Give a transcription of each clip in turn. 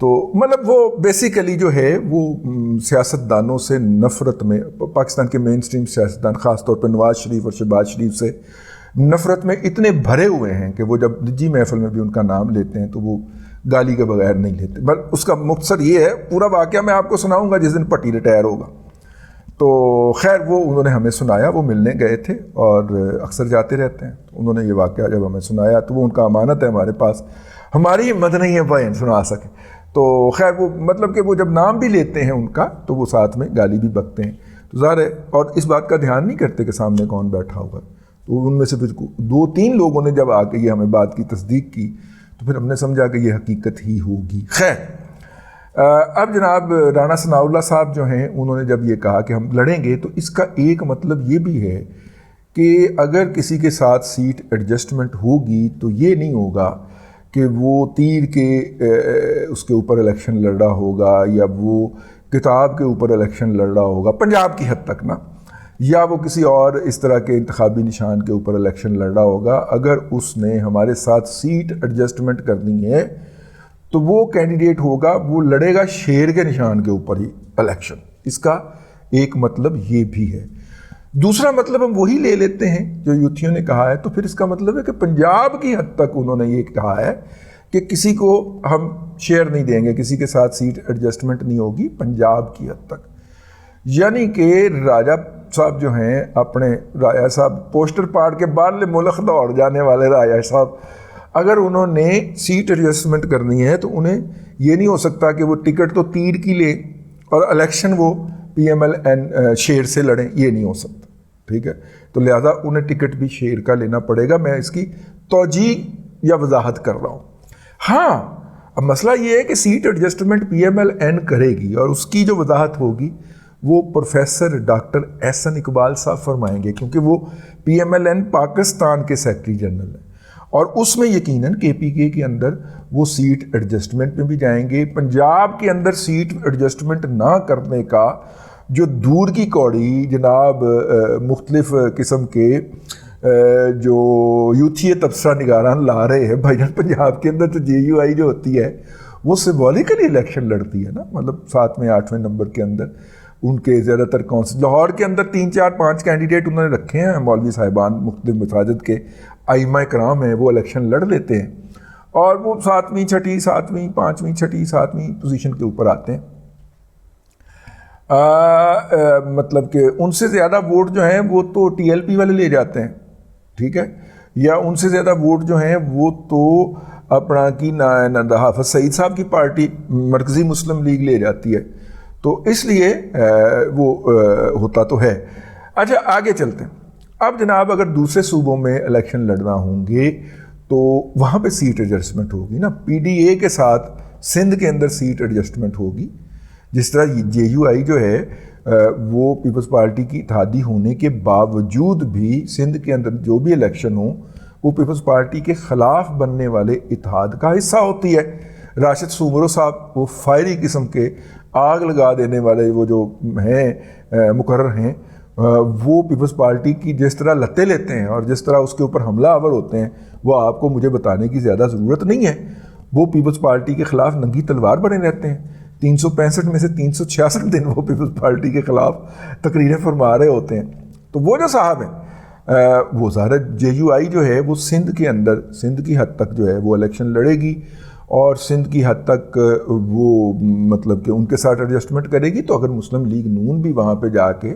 تو مطلب وہ بیسیکلی جو ہے وہ سیاستدانوں سے نفرت میں، پاکستان کے مین سٹریم سیاستدان خاص طور پہ نواز شریف اور شہباز شریف سے نفرت میں اتنے بھرے ہوئے ہیں کہ وہ جب نجی محفل میں بھی ان کا نام لیتے ہیں تو وہ گالی کے بغیر نہیں لیتے. بس اس کا مختصر یہ ہے، پورا واقعہ میں آپ کو سناؤں گا جس دن پٹی ریٹائر ہوگا. تو خیر وہ انہوں نے ہمیں سنایا، وہ ملنے گئے تھے اور اکثر جاتے رہتے ہیں. انہوں نے یہ واقعہ جب ہمیں سنایا تو وہ ان کا امانت ہے ہمارے پاس، ہماری ہمت نہیں ہے بھائی سنا سکے. تو خیر وہ مطلب کہ وہ جب نام بھی لیتے ہیں ان کا تو وہ ساتھ میں گالی بھی بکتے ہیں. تو ظاہر ہے، اور اس بات کا دھیان نہیں کرتے کہ سامنے کون بیٹھا ہوگا. تو ان میں سے پھر 2-3 لوگوں نے جب آ کے یہ ہمیں بات کی تصدیق کی تو پھر ہم نے سمجھا کہ یہ حقیقت ہی ہوگی. خیر اب جناب رانا ثناء اللہ صاحب جو ہیں انہوں نے جب یہ کہا کہ ہم لڑیں گے تو اس کا ایک مطلب یہ بھی ہے کہ اگر کسی کے ساتھ سیٹ ایڈجسٹمنٹ ہوگی تو یہ نہیں ہوگا کہ وہ تیر کے اس کے اوپر الیکشن لڑ رہا ہوگا یا وہ کتاب کے اوپر الیکشن لڑ رہا ہوگا پنجاب کی حد تک نا، یا وہ کسی اور اس طرح کے انتخابی نشان کے اوپر الیکشن لڑ رہا ہوگا. اگر اس نے ہمارے ساتھ سیٹ ایڈجسٹمنٹ کرنی ہے تو وہ کینڈیڈیٹ ہوگا، وہ لڑے گا شیر کے نشان کے اوپر ہی الیکشن. اس کا ایک مطلب یہ بھی ہے. دوسرا مطلب ہم وہی لے لیتے ہیں جو یوتھیوں نے کہا ہے، تو پھر اس کا مطلب ہے کہ پنجاب کی حد تک انہوں نے یہ کہا ہے کہ کسی کو ہم شیئر نہیں دیں گے، کسی کے ساتھ سیٹ ایڈجسٹمنٹ نہیں ہوگی پنجاب کی حد تک. یعنی کہ راجہ صاحب جو ہیں، اپنے راجہ صاحب پوسٹر پاڑ کے بال ملک دوڑ جانے والے راجہ صاحب، اگر انہوں نے سیٹ ایڈجسٹمنٹ کرنی ہے تو انہیں یہ نہیں ہو سکتا کہ وہ ٹکٹ تو تیر کی لیں اور الیکشن وہ پی ایم ایل این شیر سے لڑیں، یہ نہیں ہو سکتا. ٹھیک ہے، تو لہٰذا انہیں ٹکٹ بھی شیر کا لینا پڑے گا. میں اس کی توجیہ یا وضاحت کر رہا ہوں. ہاں اب مسئلہ یہ ہے کہ seat adjustment P M L N کرے گی اور اس کی جو وضاحت ہوگی وہ پروفیسر ڈاکٹر احسن اقبال صاحب فرمائیں گے، کیونکہ وہ P M L N Pakistan کے سیکرٹری جنرل ہیں اور اس میں یقیناً کے پی کے کے اندر وہ سیٹ ایڈجسٹمنٹ میں بھی جائیں گے. پنجاب کے اندر سیٹ ایڈجسٹمنٹ نہ کرنے کا جو دور کی کوڑی جناب مختلف قسم کے جو یوتھی تبصرہ نگاران لا رہے ہیں بھائی جان، پنجاب کے اندر تو جے یو آئی جو ہوتی ہے وہ سمبولیکلی الیکشن لڑتی ہے نا. مطلب 7ویں 8ویں نمبر کے اندر ان کے زیادہ تر کونسل، لاہور کے اندر 3 4 5 کینڈیڈیٹ انہوں نے رکھے ہیں، مولوی صاحبان مختلف مساجد کے ائمہ کرام ہیں، وہ الیکشن لڑ لیتے ہیں اور وہ 7ویں 6ٹھی 7ویں 5ویں 6ٹھی 7ویں پوزیشن کے اوپر آتے ہیں. مطلب کہ ان سے زیادہ ووٹ جو ہیں وہ تو ٹی ایل پی والے لے جاتے ہیں. ٹھیک ہے، یا ان سے زیادہ ووٹ جو ہیں وہ تو اپنا کی حافظ سعید صاحب کی پارٹی مرکزی مسلم لیگ لے جاتی ہے. تو اس لیے وہ ہوتا تو ہے. اچھا آگے چلتے ہیں. اب جناب اگر دوسرے صوبوں میں الیکشن لڑنا ہوں گے تو وہاں پہ سیٹ ایڈجسٹمنٹ ہوگی نا. پی ڈی اے کے ساتھ سندھ کے اندر سیٹ ایڈجسٹمنٹ ہوگی. جس طرح جے یو آئی جو ہے وہ پیپلز پارٹی کی اتحادی ہونے کے باوجود بھی سندھ کے اندر جو بھی الیکشن ہوں وہ پیپلز پارٹی کے خلاف بننے والے اتحاد کا حصہ ہوتی ہے. راشد سومرو صاحب وہ فائری قسم کے آگ لگا دینے والے وہ جو ہیں مقرر ہیں، وہ پیپلز پارٹی کی جس طرح لتے لیتے ہیں اور جس طرح اس کے اوپر حملہ آور ہوتے ہیں وہ آپ کو مجھے بتانے کی زیادہ ضرورت نہیں ہے. وہ پیپلز پارٹی کے خلاف ننگی تلوار بنے رہتے ہیں. 365 میں سے 366 دن وہ پیپلز پارٹی کے خلاف تقریریں فرما رہے ہوتے ہیں. تو وہ جو صاحب ہیں وہ ظاہر جے یو آئی جو ہے وہ سندھ کے اندر سندھ کی حد تک جو ہے وہ الیکشن لڑے گی اور سندھ کی حد تک وہ مطلب کہ ان کے ساتھ ایڈجسٹمنٹ کرے گی. تو اگر مسلم لیگ نون بھی وہاں پہ جا کے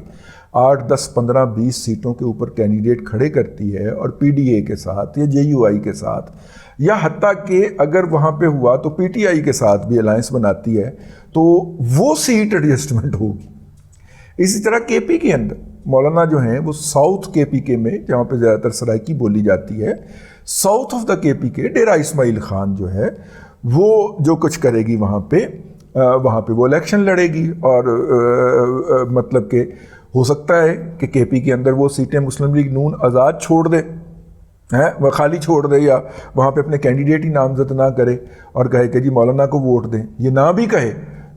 8 10 15 20 سیٹوں کے اوپر کینڈیڈیٹ کھڑے کرتی ہے اور پی ڈی اے کے ساتھ یا جے یو آئی کے ساتھ یا حتیٰ کہ اگر وہاں پہ ہوا تو پی ٹی آئی کے ساتھ بھی الائنس بناتی ہے تو وہ سیٹ ایڈجسٹمنٹ ہوگی. اسی طرح کے پی کے اندر مولانا جو ہیں وہ ساؤتھ کے پی کے میں جہاں پہ زیادہ تر سرائکی بولی جاتی ہے، ساؤتھ آف دا کے پی کے ڈیرہ اسماعیل خان جو ہے وہ جو کچھ کرے گی وہاں پہ وہ الیکشن لڑے گی اور مطلب کہ ہو سکتا ہے کہ کے پی کے اندر وہ سیٹیں مسلم لیگ نون آزاد چھوڑ دے، وہ خالی چھوڑ دے یا وہاں پہ اپنے کینڈیڈیٹ ہی نامزد نہ کرے اور کہے کہ جی مولانا کو ووٹ دیں. یہ نہ بھی کہے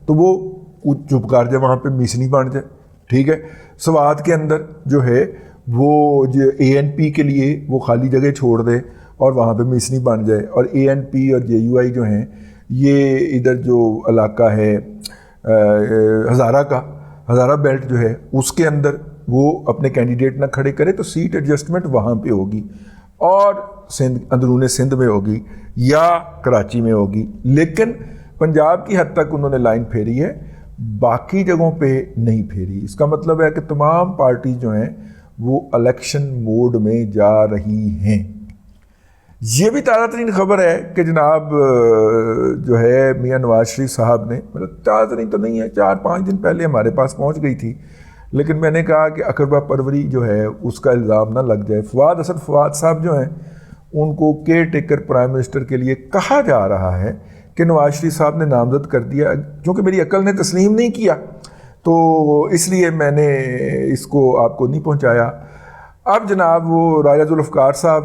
تو وہ چپ کر جائے، وہاں پہ میسنی بن جائے. ٹھیک ہے، سوات کے اندر جو ہے وہ جو اے این پی کے لیے وہ خالی جگہ چھوڑ دے اور وہاں پہ میسنی بن جائے. اور اے این پی اور جے یو آئی جو ہیں یہ ادھر جو علاقہ ہے ہزارہ کا، ہزارہ بیلٹ جو ہے اس کے اندر وہ اپنے کینڈیڈیٹ نہ کھڑے کرے تو سیٹ ایڈجسٹمنٹ وہاں پہ ہوگی، اور سندھ اندرون سندھ میں ہوگی یا کراچی میں ہوگی، لیکن پنجاب کی حد تک انہوں نے لائن پھیری ہے، باقی جگہوں پہ نہیں پھیری۔ اس کا مطلب ہے کہ تمام پارٹی جو ہیں وہ الیکشن موڈ میں جا رہی ہیں۔ یہ بھی تازہ ترین خبر ہے کہ جناب جو ہے میاں نواز شریف صاحب نے، مطلب تازہ ترین تو نہیں ہے، 4-5 دن پہلے ہمارے پاس پہنچ گئی تھی، لیکن میں نے کہا کہ اقربا پروری جو ہے اس کا الزام نہ لگ جائے۔ فواد صاحب جو ہیں ان کو کیئر ٹیکر پرائم منسٹر کے لیے کہا جا رہا ہے کہ نواز شریف صاحب نے نامزد کر دیا، کیونکہ میری عقل نے تسلیم نہیں کیا تو اس لیے میں نے اس کو آپ کو نہیں پہنچایا۔ اب جناب وہ راجہ ذوالفقار صاحب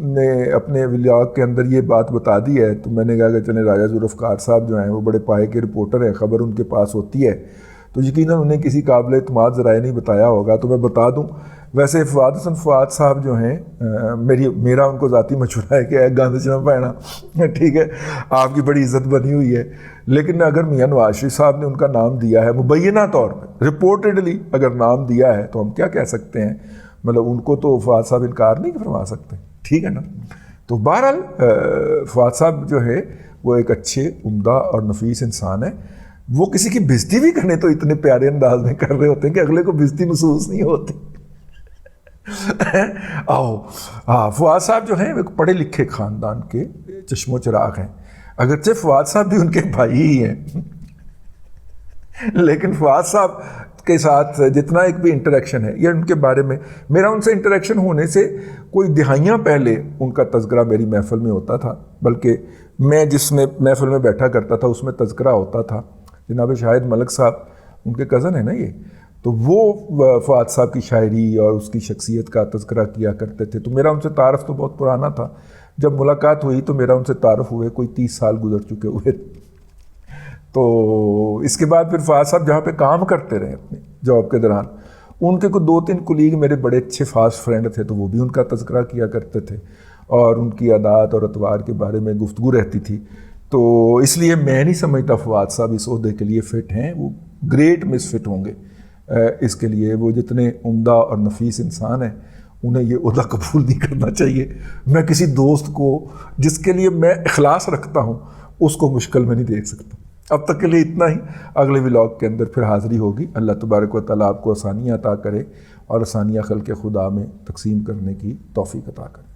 نے اپنے ولاگ کے اندر یہ بات بتا دی ہے، تو میں نے کہا کہ چلیں راجہ ذوالفقار صاحب جو ہیں وہ بڑے پائے کے رپورٹر ہیں، خبر ان کے پاس ہوتی ہے تو یقیناً انہیں کسی قابل اعتماد ذرائع نہیں بتایا ہوگا، تو میں بتا دوں۔ ویسے فواد صاحب جو ہیں میرا ان کو ذاتی مشورہ ہے کہ گند چ نہ پینا، ٹھیک ہے، آپ کی بڑی عزت بنی ہوئی ہے، لیکن اگر میاں نواز شریف صاحب نے ان کا نام دیا ہے مبینہ طور پہ، رپورٹڈلی اگر نام دیا ہے تو ہم کیا کہہ سکتے ہیں، مطلب ان کو تو فواد صاحب انکار نہیں فرما سکتے، ٹھیک ہے نا۔ تو بہرحال فواد صاحب جو ہے وہ ایک اچھے عمدہ اور نفیس انسان ہے، وہ کسی کی بےزتی بھی کرنے تو اتنے پیارے انداز میں کر رہے ہوتے ہیں کہ اگلے کو بےزتی محسوس نہیں ہوتی۔ فواد صاحب جو ہیں ایک پڑھے لکھے خاندان کے چشم و چراغ ہیں، اگرچہ فواد صاحب بھی ان کے بھائی ہی ہیں، لیکن فواد صاحب کے ساتھ جتنا ایک بھی انٹریکشن ہے یا ان کے بارے میں میرا ان سے انٹریکشن ہونے سے کوئی دہائیاں پہلے ان کا تذکرہ میری محفل میں ہوتا تھا، بلکہ میں جس میں محفل میں بیٹھا کرتا تھا اس میں تذکرہ ہوتا تھا۔ جناب شاہد ملک صاحب ان کے کزن ہیں نا یہ، تو وہ فواد صاحب کی شاعری اور اس کی شخصیت کا تذکرہ کیا کرتے تھے، تو میرا ان سے تعارف تو بہت پرانا تھا۔ جب ملاقات ہوئی تو میرا ان سے تعارف ہوئے کوئی 30 سال گزر چکے ہوئے، تو اس کے بعد پھر فواد صاحب جہاں پہ کام کرتے رہے اپنے جاب کے دوران، ان کے کوئی 2-3 کولیگ میرے بڑے اچھے فاسٹ فرینڈ تھے، تو وہ بھی ان کا تذکرہ کیا کرتے تھے اور ان کی عادات اور اطوار کے بارے میں گفتگو رہتی تھی۔ تو اس لیے میں نہیں سمجھتا فواد صاحب اس عہدے کے لیے فٹ ہیں، وہ گریٹ مس فٹ ہوں گے اس کے لیے۔ وہ جتنے عمدہ اور نفیس انسان ہیں انہیں یہ عہدہ قبول نہیں کرنا چاہیے۔ میں کسی دوست کو جس کے لیے میں اخلاص رکھتا ہوں اس کو مشکل میں نہیں دیکھ سکتا۔ اب تک کے لیے اتنا ہی، اگلے ولاگ کے اندر پھر حاضری ہوگی۔ اللہ تبارک و تعالیٰ آپ کو آسانیاں عطا کرے اور آسانیاں خلق خدا میں تقسیم کرنے کی توفیق عطا کرے۔